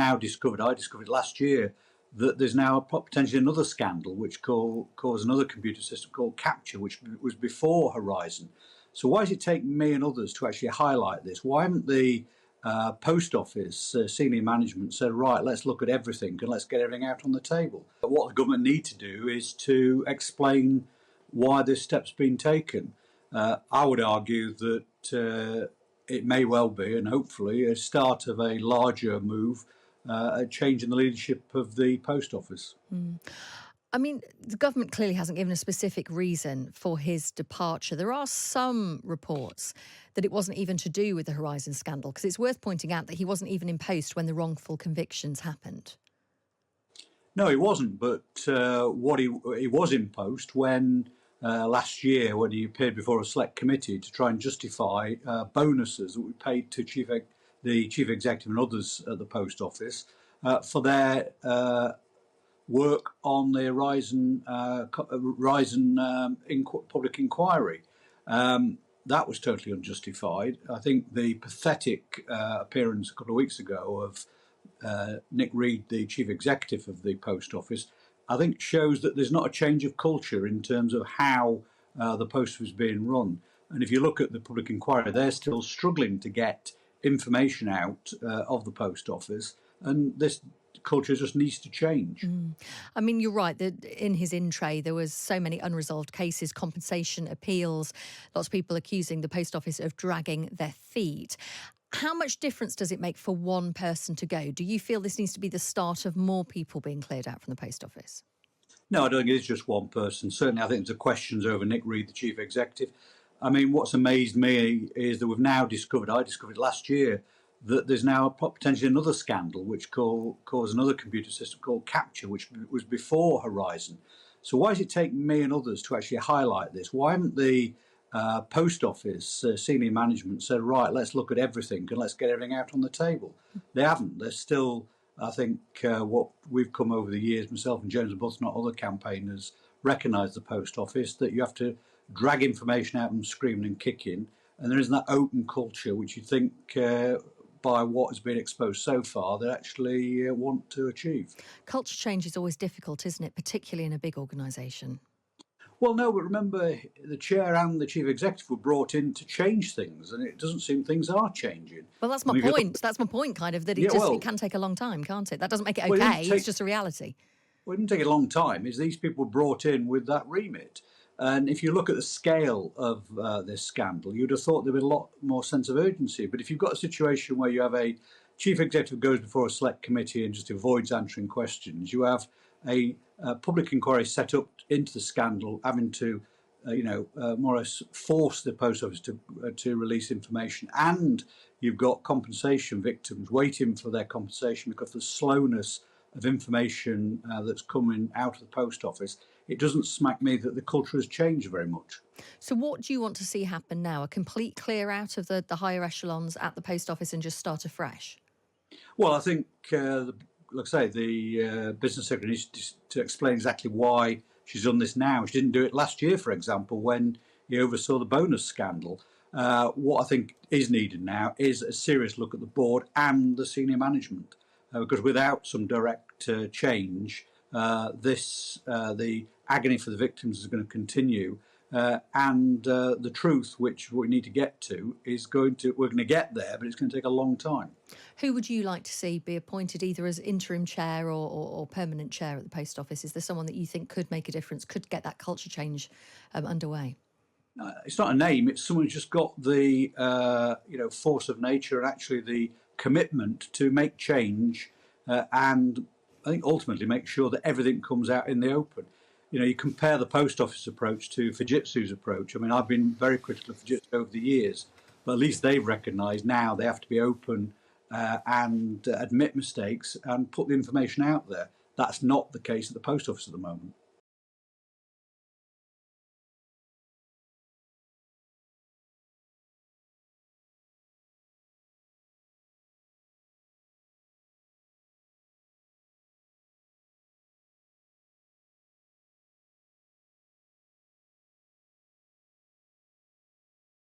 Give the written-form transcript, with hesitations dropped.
now discovered, I discovered last year, that there's now potentially another scandal which caused another computer system called Capture, which was before Horizon. So why does it take me and others to actually highlight this? Why haven't the post office senior management said, right, let's look at everything and let's get everything out on the table? But what the government need to do is to explain why this step's been taken. I would argue that it may well be, and hopefully, a start of a larger move, a change in the leadership of the post office. I mean, the government clearly hasn't given a specific reason for his departure. There are some reports that it wasn't even to do with the Horizon scandal, because it's worth pointing out that he wasn't even in post when the wrongful convictions happened. No, he wasn't, but he was in post when last year, when he appeared before a select committee to try and justify bonuses that we paid to the chief executive and others at the post office for their work on the Horizon public inquiry. That was totally unjustified. I think the pathetic appearance a couple of weeks ago of Nick Reed, the chief executive of the post office, I think shows that there's not a change of culture in terms of how the post office is being run. And if you look at the public inquiry, they're still struggling to get information out of the post office, and this culture just needs to change. I mean, you're right that in his in tray there was so many unresolved cases, compensation appeals, lots of people accusing the post office of dragging their feet. How much difference does it make for one person to go? Do you feel this needs to be the start of more people being cleared out from the post office? No, I don't think it's just one person. Certainly, I think the questions over Nick Reed, the chief executive. I mean, what's amazed me is that we've now discovered, I discovered last year, that there's now potentially another scandal which caused another computer system called Capture, which was before Horizon. So why does it take me and others to actually highlight this? Why haven't the post office senior management said, right, let's look at everything and let's get everything out on the table? They haven't. They're still, I think, what we've come over the years, myself and James Arbuthnot, other campaigners, recognise the post office, that you have to drag information out and screaming and kicking, and there isn't that open culture which you think by what has been exposed so far, they actually want to achieve. Culture change is always difficult, isn't it? Particularly in a big organisation. Well, no, but remember, the chair and the chief executive were brought in to change things, and it doesn't seem things are changing. Well, that's my point. That's my point, kind of, that it can take a long time, can't it? That doesn't make it okay. It's just a reality. Well, it didn't take a long time. Is these people were brought in with that remit. And if you look at the scale of this scandal, you'd have thought there'd be a lot more sense of urgency. But if you've got a situation where you have a chief executive goes before a select committee and just avoids answering questions, you have a public inquiry set up into the scandal, having to, more or less force the post office to release information, and you've got compensation victims waiting for their compensation because of the slowness of information that's coming out of the post office. It doesn't smack me that the culture has changed very much. So what do you want to see happen now? A complete clear out of the higher echelons at the post office and just start afresh? Well, I think, like I say, the business secretary needs to explain exactly why she's done this now. She didn't do it last year, for example, when he oversaw the bonus scandal. What I think is needed now is a serious look at the board and the senior management, because without some direct change, the agony for the victims is going to continue, and the truth, which we need to get to, we're going to get there, but it's going to take a long time. Who would you like to see be appointed either as interim chair or permanent chair at the post office? Is there someone that you think could make a difference, could get that culture change underway? It's not a name. It's someone who's just got the force of nature and actually the commitment to make change, and I think ultimately make sure that everything comes out in the open. You compare the post office approach to Fujitsu's approach. I mean, I've been very critical of Fujitsu over the years, but at least they've recognised now they have to be open and admit mistakes and put the information out there. That's not the case at the post office at the moment.